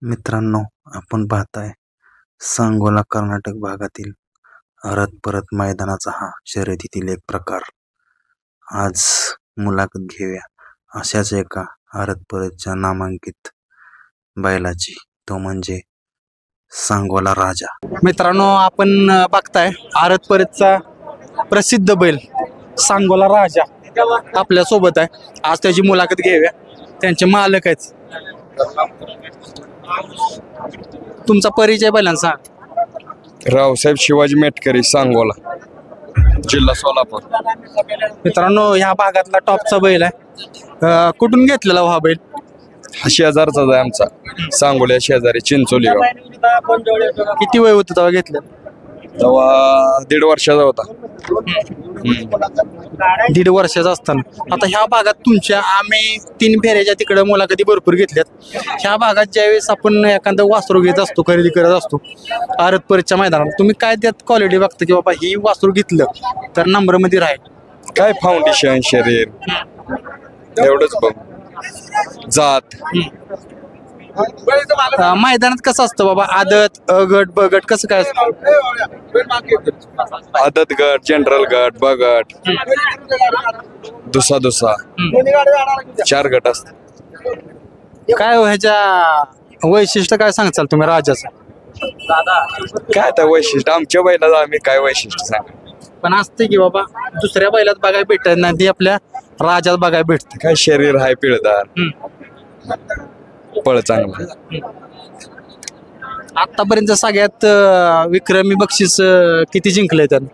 मित्रांनो, आपण पाहताय सांगोला कर्नाटक भागातील अरत परत मैदानाचा हा शर्यतीतील एक प्रकार. आज मुलाखत घेऊया अशाच एका अरत परतच्या नामांकित बैलाची, तो म्हणजे सांगोला राजा. मित्रांनो, आपण बघताय अरत परतचा प्रसिद्ध बैल सांगोला राजा आपल्या सोबत आहे. आज त्याची मुलाखत घेऊया. त्यांचे मालक आहेत. तुमचा परिचय बैलांचा. रावसाहेब शिवाजी मेटकरी, सांगोला, जिल्हा सोलापूर. मित्रांनो, ह्या भागातला टॉपचा बैल आहे. कुठून घेतलेला हा बैल? हा शेजारचाच आहे आमचा, सांगोला शेजारी चिंचोली गाव. किती वय होतं तेव्हा घेतलं? तेव्हा 1.5 वर्षाचा होता. 1.5 वर्षाचा असताना. आता ह्या भागात तुमच्या आम्ही 3 फेऱ्याच्या तिकडे मुलाखती भरपूर घेतल्यात. ह्या भागात ज्यावेळेस आपण एखादं वासरू घेत असतो, खरेदी करत असतो अरत परतच्या मैदानात, तुम्ही काय त्यात क्वालिटी बघता की बाबा ही वासरू घेतलं तर नंबर मध्ये राहील? काय फाउंडेशन, शरीर, एवढंच बघ. जात. मैदानात कसं असतं बाबा? आदत, गट, बगट कसं काय असतं? आदत गट, जनरल गट, ब गट, दुसा 4 गट असतात. काय हो ह्याच्या वैशिष्ट्य काय सांगचाल तुम्ही राजाचं? काय त्या वैशिष्ट्य आमच्या बैलाला आम्ही काय वैशिष्ट्य सांग. पण असते की बाबा दुसऱ्या बैलात बघायला भेटत नाही, ती आपल्या राजात बघायला भेटते. काय शरीर हाय, पिळदार, पळ चांगला. आतापर्यंत सगळ्यात विक्रमी बक्षीस किती जिंकलंय त्यानं?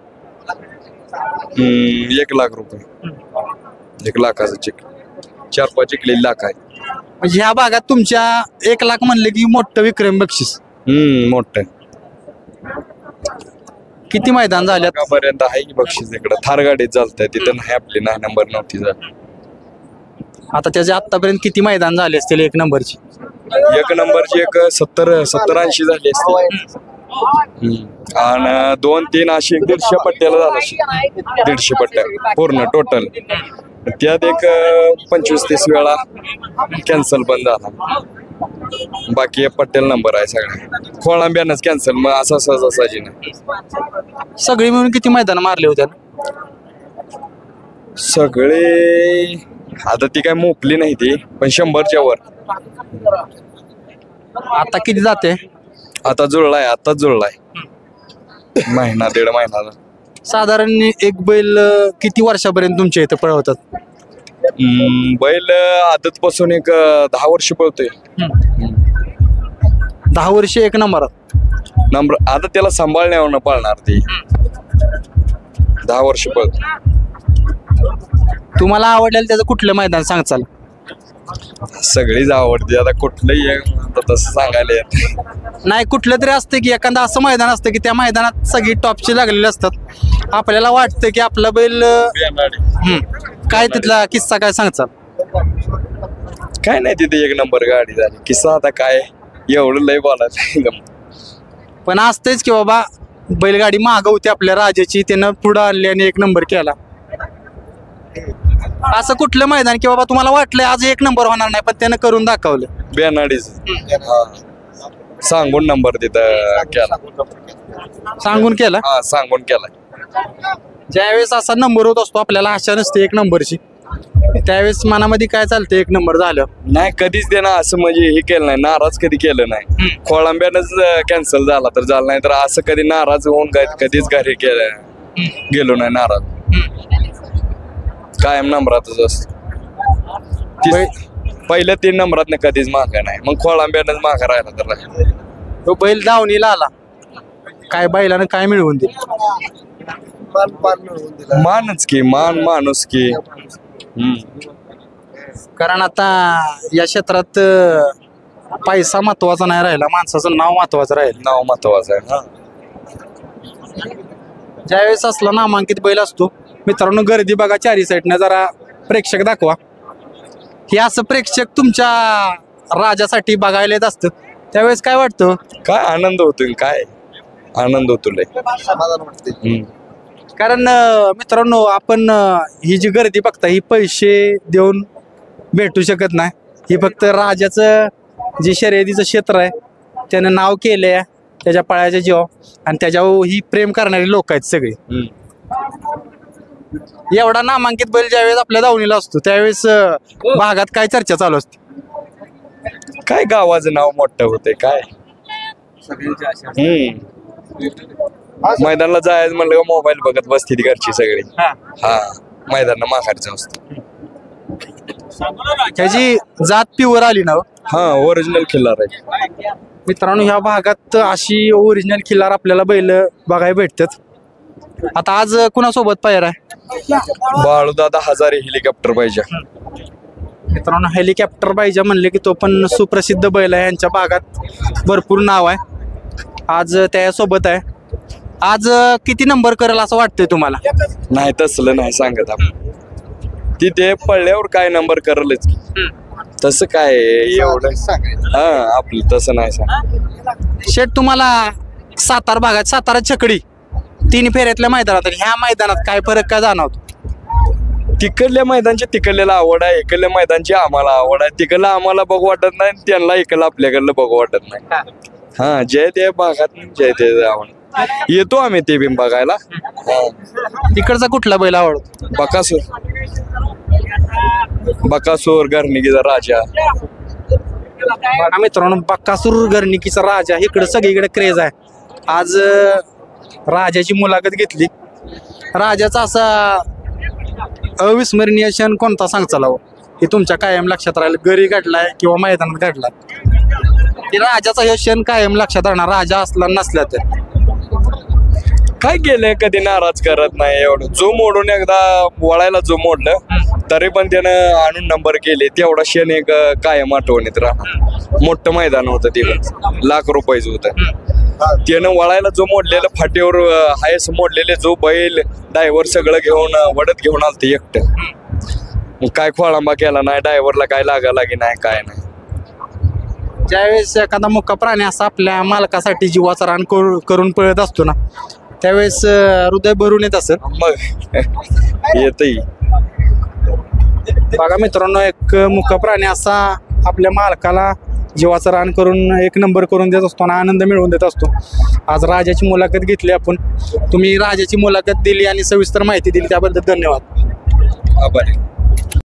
1 लाख रुपये. 1 लाखाचं चेक. 4-5 जिंकलेली लाख आहे. म्हणजे ह्या भागात तुमच्या 1 लाख म्हणले की मोठं विक्रमी बक्षीस. मोठं. किती मैदान झाल्यात? पर्यंत आहे की बक्षीस. इकडं थार गाडीत चालतंय, तिथं नाही, आपली 9 नंबर नव्हती झाली. आता त्याचे आतापर्यंत किती मैदान झाले असतील 1 नंबरची? 1 नंबरची एक 70-80 झाली असते. आणि 2-3 अशी 150 पट्ट्याला झाला. 150 पट्ट्या पूर्ण टोटल. त्यात एक 25-30 वेळा कॅन्सल पण झाला. बाकी पट्ट्याला नंबर आहे सगळ्या. खोळांब्यानंच कॅन्सल, मग असं सहजासहजी नाही. सगळी मिळून किती मैदान मारले होते? सगळे आता ती काय मोपली नाही ती, पण 100च्या वर. आता किती जाते? आता जुळलाय, आताच जुळलाय. 1.5 महिना. साधारण एक बैल किती वर्षापर्यंत तुमच्या इथं पळवतात? बैल आदत पासून एक 10 वर्ष पळतोय. 10 वर्ष 1 नंबरात. नंबर आता त्याला सांभाळण्यावर पळणार ती. 10 वर्ष पळतो. तुम्हाला आवडलेलं त्याचं कुठलं मैदान सांगचाल? सगळीच आवडते. आता कुठलंही तसं सांगायला येत नाही. कुठलं तरी असतं की एखादं असं मैदान असतं की त्या मैदानात सगळी टॉपची लागलेली असतात, आपल्याला वाटतं की आपला बैल. काय तिथला किस्सा काय सांगचाल? काय नाही, तिथे 1 नंबर गाडी झाली. किस्सा आता काय एवढं लय बोलायचं. पण असतेच की बाबा बैलगाडी मागं होती आपल्या राजाची, त्यानं पुढं आणली आणि 1 नंबर केला. असं कुठलं मैदान की बाबा तुम्हाला वाटलं आज 1 नंबर होणार नाही, पण त्यानं करून दाखवलं? बेनाडीच. सांगून नंबर तिथं केला. सांगून केला? हा, सांगून केला. ज्यावेळेस असा नंबर होत असतो आपल्याला आशा नसते 1 नंबरची, त्यावेळेस मनामध्ये काय चालतं 1 नंबर झालं? नाही, कधीच देणार असं म्हणजे हे केलं नाही, नाराज कधी केलं नाही. खोळांब्यानंच कॅन्सल झाला तर झालं, नाही तर असं कधी नाराज होऊन कधीच घरी गेलो नाही नाराज. कायम नंबरातच असत. पहिल्या 3 नंबरात कधीच मागा नाही, मग खोळांब्यानंच मागा राहिला तर. तो बैल धावणीला आला, काय बैलानं काय मिळवून दिलं? मानच की, माणूस की. कारण आता या क्षेत्रात पैसा महत्वाचा नाही राहिला, माणसाचं नाव महत्वाचं राहील. नाव महत्वाचं आहे. ज्यावेळेस असला नामांकित बैल असतो, मित्रांनो गर्दी बघा 4 साईडनं, जरा प्रेक्षक दाखवा. हे असं प्रेक्षक तुमच्या राजासाठी बघायला येत असतं, त्यावेळेस काय वाटतं? काय आनंद होतोय, काय आनंद होतो लय. कारण मित्रांनो आपण ही जी गर्दी बघता ही पैसे देऊन भेटू शकत नाही. ही फक्त राजाचं जे शर्यतीचं क्षेत्र आहे त्यानं नाव केलं आहे त्याच्या पळाच्या जीवा आणि त्याच्यावर ही प्रेम करणारी लोक आहेत सगळे. एवढा नामांकित बैल ज्यावेळेस आपल्या दावणीला असतो त्यावेळेस भागात काय चर्चा चालू असते? काय गावाचं नाव मोठं होते काय. मैदानाला जायचं म्हणलं का मोबाईल बघत बसते ती घरची सगळी. हा मैदानाला माघारचं असतं. त्याची जात प्युअर आली ना. हा ओरिजिनल खिल्लार आहे. मित्रांनो ह्या भागात अशी ओरिजिनल खिल्लार आपल्याला बैल बघायला भेटतात. आता आज कुणासोबत पायर आहे? बाळूदादा हजारे हेलिकॉप्टर पाहिजे. मित्रांनो हेलिकॉप्टर पाहिजे म्हणले की तो पण सुप्रसिद्ध बैल आहे. यांच्या भागात भरपूर नाव आहे. आज त्यासोबत आहे. आज किती नंबर करेल असं वाटतंय तुम्हाला? नाही तसलं नाही सांगत आपण. तिथे पडल्यावर काय नंबर करलच की. तसं काय एवढं हा आपलं तसं नाही सांग. शेठ तुम्हाला सातारा भागात सातारा छकडी 3 फेऱ्यातल्या मैदानात ह्या मैदानात काय फरक काय जाणवतो? तिकडल्या मैदानची तिकडल्याला आवड आहे, इकडल्या मैदानची आम्हाला आवड आहे. तिकडलं आम्हाला बघू वाटत नाही, त्यांना इकडलं आपल्याकडलं बघू वाटत नाही. हा जय ते भागात जय ते आवड येतो आम्ही ते बिन बघायला. तिकडचा कुठला बैल आवडतो? बकासूर घरणिकीचा राजा. मित्रांनो बक्कासूर घरणिकीचा राजा इकडे सगळीकडे क्रेज आहे. आज राजाची मुलाखत घेतली. राजाचा असा अविस्मरणीय क्षण कोणता सांगचाल की तुमच्या कायम लक्षात राहील? घरी घडलाय किंवा मैदानात घडलाय की राजाचा हे क्षण कायम लक्षात राहणार राजा असला नसला तर? काय केलंय कधी नाराज करत नाही एवढं. जो मोडून एकदा वळायला जो मोडलं तरी पण त्यानं आणून नंबर केले. तेवढा क्षण एक कायम आठवणीत राहणार. मोठं मैदान होतं ते लाख रुपयाचं होतं. त्यानं वळायला जो मोडलेलं फाटीवर हायस मोडलेले जो बैल ड्रायव्हर सगळं घेऊन वडत घेऊन आलते एकटं. मग काय खोळंबा केला नाही ड्रायव्हरला, काय लागी नाही काय नाही. ज्यावेळेस एखादा मुक्का प्राणी असा आपल्या मालकासाठी जीवाचा रान करून पळत असतो ना त्यावेळेस हृदय भरून येत असेल. मग येतही बघा मित्रांनो एक मुक्का प्राणी असा आपल्या मालकाला जीवाचं रान करून एक नंबर करून देत असतो आणि आनंद मिळवून देत असतो. आज राजाची मुलाखत घेतली आपण. तुम्ही राजाची मुलाखत दिली आणि सविस्तर माहिती दिली त्याबद्दल धन्यवाद. आभार.